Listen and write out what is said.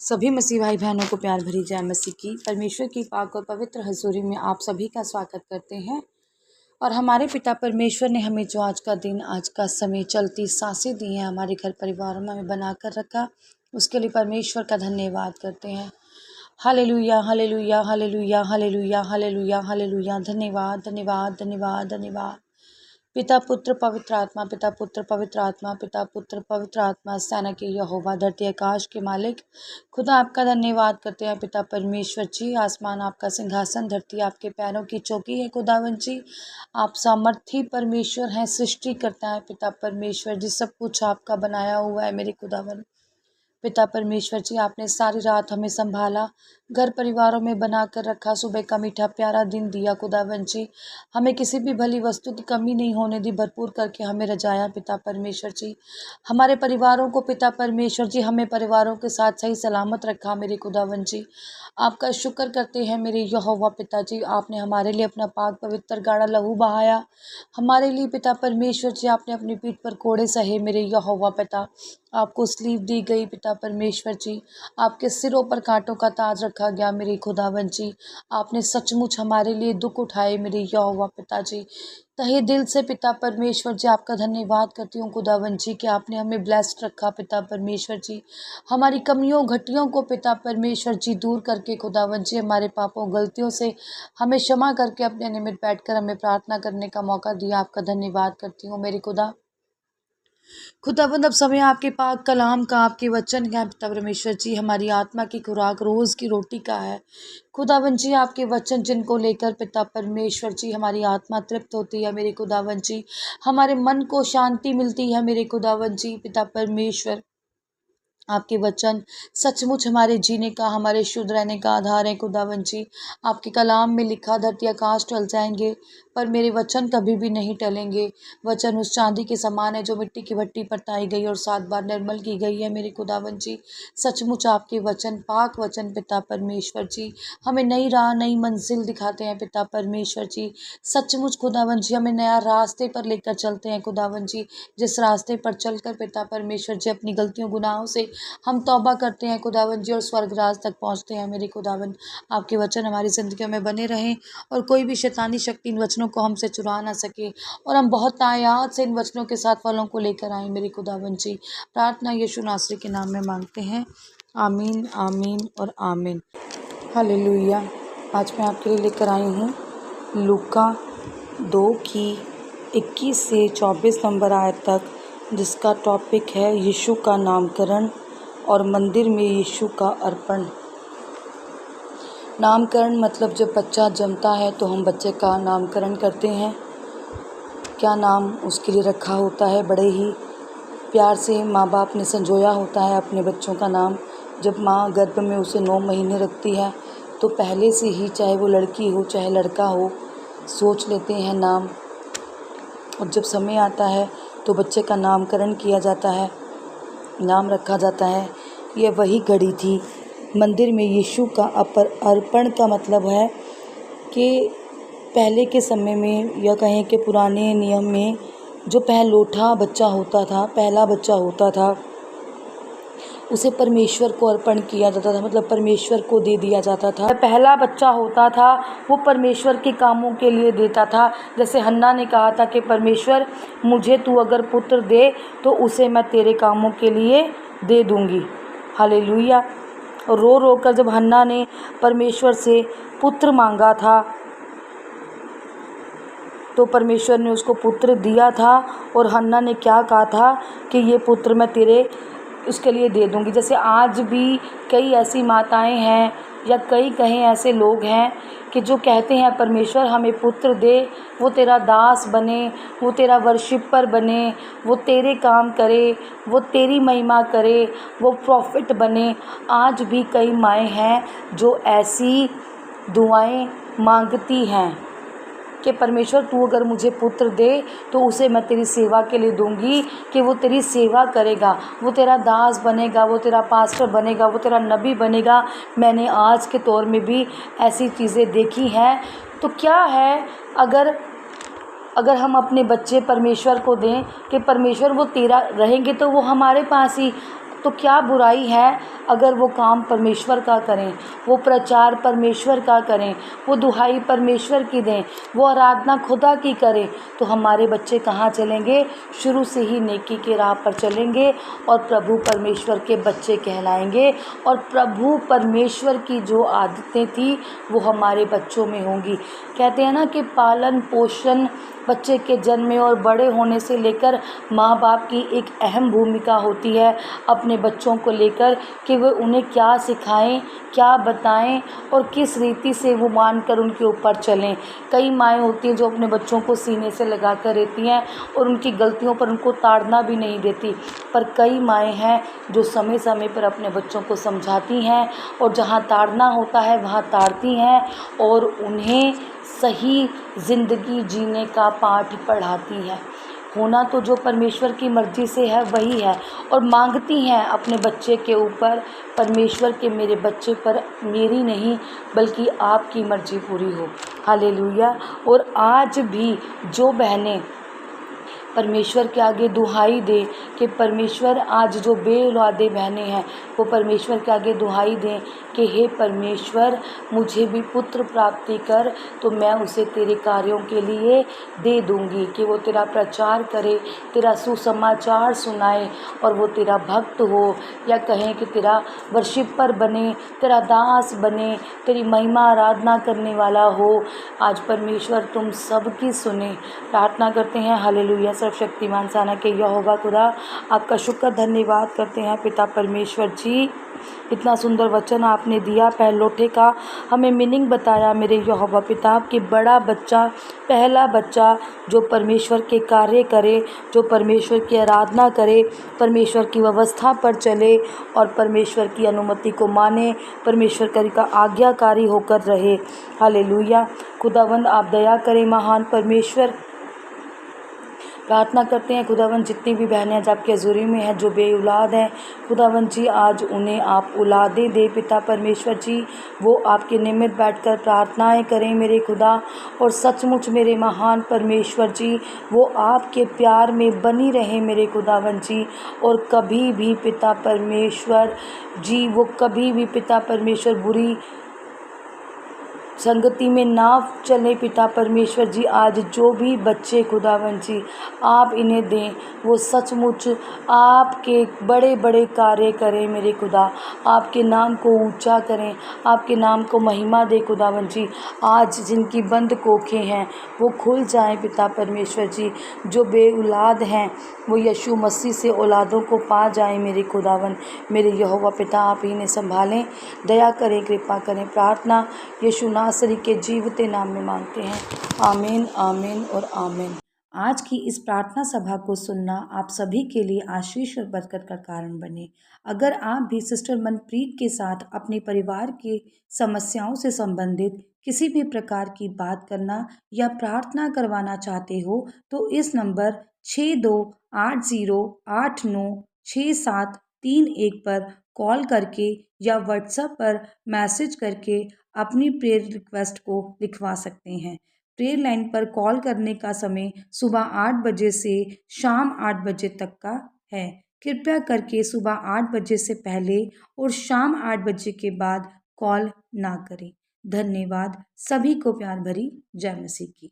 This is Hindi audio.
सभी मसीह भाई बहनों को प्यार भरी जय मसीह की। परमेश्वर की पाक और पवित्र हजूरी में आप सभी का स्वागत करते हैं। और हमारे पिता परमेश्वर ने हमें जो आज का दिन, आज का समय, चलती सांसें दी हैं, हमारे घर परिवार में हमें बना कर रखा, उसके लिए परमेश्वर का धन्यवाद करते हैं। Hallelujah, hallelujah, hallelujah, hallelujah, hallelujah, hallelujah. धन्यवाद, धन्यवाद, धन्यवाद, धन्यवाद। पिता पुत्र पवित्र आत्मा, पिता पुत्र पवित्र आत्मा, पिता पुत्र पवित्र आत्मा, सेना के यहोवा, धरती आकाश के मालिक, खुदा आपका धन्यवाद करते हैं। पिता परमेश्वर जी, आसमान आपका सिंहासन, धरती आपके पैरों की चौकी है। खुदावन जी, आप सामर्थी परमेश्वर हैं, सृष्टि करता है। पिता परमेश्वर जी, सब कुछ आपका बनाया हुआ है मेरे खुदावन। पिता परमेश्वर जी, आपने सारी रात हमें संभाला, घर परिवारों में बना कर रखा, सुबह का मीठा प्यारा दिन दिया। खुदावन जी, हमें किसी भी भली वस्तु की कमी नहीं होने दी, भरपूर करके हमें रजाया। पिता परमेश्वर जी, हमारे परिवारों को, पिता परमेश्वर जी, हमें परिवारों के साथ सही सलामत रखा मेरे खुदावन जी। आपका शुक्र करते हैं मेरे यहोवा पिताजी, आपने हमारे लिए अपना पाक पवित्र गाढ़ा लहू बहाया। हमारे लिए पिता परमेश्वर जी, आपने अपनी पीठ पर कोड़े सहे मेरे यहोवा पिता। आपको स्लीव दी गई पिता परमेश्वर जी, आपके सिरों पर कांटों का ताज रखा गया मेरे खुदावन जी। आपने सचमुच हमारे लिए दुख उठाए मेरे यहोवा पिताजी। तहे दिल से पिता परमेश्वर जी, आपका धन्यवाद करती हूँ खुदावन जी कि आपने हमें ब्लेस्ड रखा पिता परमेश्वर जी। हमारी कमियों घटियों को पिता परमेश्वर जी दूर करके खुदावन जी, हमारे पापों गलतियों से हमें क्षमा करके अपने निमित्त बैठकर हमें प्रार्थना करने का मौका दिया। आपका धन्यवाद करती हूँ मेरे खुदावंद। अब समय आपके पाक कलाम का, आपके वचन का पिता परमेश्वर जी, हमारी आत्मा की खुराक रोज़ की रोटी का है। खुदावंद जी, आपके वचन जिनको लेकर पिता परमेश्वर जी हमारी आत्मा तृप्त होती है मेरे खुदावंद जी, हमारे मन को शांति मिलती है मेरे खुदावंद जी। पिता परमेश्वर, आपके वचन सचमुच हमारे जीने का, हमारे शुद्ध रहने का आधार है खुदावन जी। आपके कलाम में लिखा, धरती आकाश टल जाएंगे पर मेरे वचन कभी भी नहीं टलेंगे। वचन उस चांदी के समान है जो मिट्टी की भट्टी पर ताई गई और 7 बार निर्मल की गई है मेरे खुदावन जी। सचमुच आपके वचन, पाक वचन पिता परमेश्वर जी, हमें नई राह, नई मंजिल दिखाते हैं पिता परमेश्वर जी। सचमुच खुदावन जी, हमें नया रास्ते पर लेकर चलते हैं खुदावन जी, जिस रास्ते पर चलकर पिता परमेश्वर जी अपनी गलतियों गुनाहों से हम तौबा करते हैं खुदावन जी और स्वर्ग राज तक पहुंचते हैं मेरे खुदावन। आपके वचन हमारी ज़िंदगी में बने रहें और कोई भी शैतानी शक्ति इन वचनों को हमसे चुरा ना सके, और हम बहुत तायात से इन वचनों के साथ फलों को लेकर आएँ मेरे खुदावन जी। प्रार्थना यीशु नासरी के नाम में मांगते हैं, आमीन, आमीन और आमीन। हालेलुया। आज मैं आपके लिए लेकर आई हूँ लूका 2 की 21 से 24 नंबर आयत तक, जिसका टॉपिक है यीशु का नामकरण और मंदिर में यीशु का अर्पण। नामकरण मतलब जब बच्चा जन्मता है तो हम बच्चे का नामकरण करते हैं। क्या नाम उसके लिए रखा होता है, बड़े ही प्यार से माँ बाप ने संजोया होता है अपने बच्चों का नाम। जब माँ गर्भ में उसे 9 महीने रखती है तो पहले से ही, चाहे वो लड़की हो चाहे लड़का हो, सोच लेते हैं नाम, और जब समय आता है तो बच्चे का नामकरण किया जाता है, नाम रखा जाता है। यह वही घड़ी थी। मंदिर में यीशु का अर्पण का मतलब है कि पहले के समय में, या कहें कि पुराने नियम में, जो पहलोठा बच्चा होता था, पहला बच्चा होता था, उसे परमेश्वर को अर्पण किया जाता था, मतलब परमेश्वर को दे दिया जाता था। पहला बच्चा होता था वो परमेश्वर के कामों के लिए देता था। जैसे हन्ना ने कहा था कि परमेश्वर, मुझे तू अगर पुत्र दे तो उसे मैं तेरे कामों के लिए दे दूंगी। हालेलुया। और रो रो कर जब हन्ना ने परमेश्वर से पुत्र मांगा था तो परमेश्वर ने उसको पुत्र दिया था। और हन्ना ने क्या कहा था कि ये पुत्र मैं तेरे उसके लिए दे दूंगी। जैसे आज भी कई ऐसी माताएं हैं या कई कहीं ऐसे लोग हैं कि जो कहते हैं परमेश्वर हमें पुत्र दे, वो तेरा दास बने, वो तेरा वर्शिपर बने, वो तेरे काम करे, वो तेरी महिमा करे, वो प्रॉफिट बने। आज भी कई माएँ हैं जो ऐसी दुआएं मांगती हैं कि परमेश्वर तू अगर मुझे पुत्र दे तो उसे मैं तेरी सेवा के लिए दूंगी, कि वो तेरी सेवा करेगा, वो तेरा दास बनेगा, वो तेरा पास्टर बनेगा, वो तेरा नबी बनेगा। मैंने आज के दौर में भी ऐसी चीज़ें देखी हैं। तो क्या है, अगर हम अपने बच्चे परमेश्वर को दें कि परमेश्वर वो तेरा रहेंगे तो वो हमारे पास ही तो क्या बुराई है अगर वो काम परमेश्वर का करें, वो प्रचार परमेश्वर का करें, वो दुहाई परमेश्वर की दें, वो आराधना खुदा की करें। तो हमारे बच्चे कहाँ चलेंगे? शुरू से ही नेकी के राह पर चलेंगे और प्रभु परमेश्वर के बच्चे कहलाएंगे। और प्रभु परमेश्वर की जो आदतें थी वो हमारे बच्चों में होंगी। कहते हैं ना कि पालन पोषण बच्चे के जन्म और बड़े होने से लेकर माँ बाप की एक अहम भूमिका होती है अपने बच्चों को लेकर, कि वे उन्हें क्या सिखाएं, क्या बताएं और किस रीति से वो मानकर उनके ऊपर चलें। कई माएँ होती हैं जो अपने बच्चों को सीने से लगा कर रहती हैं और उनकी गलतियों पर उनको ताड़ना भी नहीं देती, पर कई माएँ हैं जो समय समय पर अपने बच्चों को समझाती हैं और जहाँ ताड़ना होता है वहाँ ताड़ती हैं और उन्हें सही ज़िंदगी जीने का पाठ पढ़ाती हैं। होना तो जो परमेश्वर की मर्ज़ी से है वही है, और मांगती हैं अपने बच्चे के ऊपर परमेश्वर के, मेरे बच्चे पर मेरी नहीं बल्कि आपकी मर्ज़ी पूरी हो। हालेलुया। और आज भी जो बहनें परमेश्वर के आगे दुहाई दे कि परमेश्वर, आज जो बेऔलादे बहनें हैं वो परमेश्वर के आगे दुहाई दें कि हे परमेश्वर मुझे भी पुत्र प्राप्ति कर, तो मैं उसे तेरे कार्यों के लिए दे दूंगी, कि वो तेरा प्रचार करे, तेरा सुसमाचार सुनाए और वो तेरा भक्त हो, या कहें कि तेरा वर्शिपर बने, तेरा दास बने, तेरी महिमा आराधना करने वाला हो। आज परमेश्वर तुम सबकी सुने, प्रार्थना करते हैं। हालेलुया। सर्वशक्तिमान साना के यहोवा खुदा आपका शुक्र धन्यवाद करते हैं पिता परमेश्वर जी, इतना सुंदर वचन आपने दिया, पहलोठे का हमें मीनिंग बताया मेरे यहोवा पिता, कि बड़ा बच्चा, पहला बच्चा जो परमेश्वर के कार्य करे, जो परमेश्वर की आराधना करे, परमेश्वर की व्यवस्था पर चले और परमेश्वर की अनुमति को माने, परमेश्वर का आज्ञाकारी होकर रहे। हालेलुया। खुदावंद आप दया करें महान परमेश्वर। प्रार्थना करते हैं खुदावंद जितनी भी बहनें आज आपके हज़ूरी में हैं जो बेऔलाद हैं, खुदावंद जी आज उन्हें आप औलादें दे पिता परमेश्वर जी। वो आपके निमित्त बैठकर प्रार्थनाएं करें मेरे खुदा, और सचमुच मेरे महान परमेश्वर जी वो आपके प्यार में बनी रहें मेरे खुदावंद जी। और कभी भी पिता परमेश्वर जी, वो कभी भी पिता परमेश्वर बुरी संगति में ना चले पिता परमेश्वर जी। आज जो भी बच्चे खुदावंद जी आप इन्हें दें, वो सचमुच आपके बड़े बड़े कार्य करें मेरे खुदा, आपके नाम को ऊंचा करें, आपके नाम को महिमा दे खुदावंद जी। आज जिनकी बंद कोखें हैं वो खुल जाएं पिता परमेश्वर जी, जो बेऔलाद हैं वो यीशु मसीह से औलादों को पा जाएं मेरे खुदावंद। मेरे यहोवा पिता आप इन्हें संभालें, दया करें, कृपा करें। प्रार्थना यीशु नासरी के जीवते नाम में मांगते हैं, आमीन, आमीन और आमीन। आज की इस प्रार्थना सभा को सुनना आप सभी के लिए आशीष और बरकत का कारण बने। अगर आप भी सिस्टर मनप्रीत के साथ अपने परिवार की समस्याओं से संबंधित किसी भी प्रकार की बात करना या प्रार्थना करवाना चाहते हो तो इस नंबर 6280896731 पर कॉल करके या व्हाट्सएप पर मैसेज करके अपनी प्रेयर रिक्वेस्ट को लिखवा सकते हैं। प्रेयर लाइन पर कॉल करने का समय सुबह 8 बजे से शाम 8 बजे तक का है। कृपया करके सुबह 8 बजे से पहले और शाम 8 बजे के बाद कॉल ना करें। धन्यवाद। सभी को प्यार भरी जय मसीह की।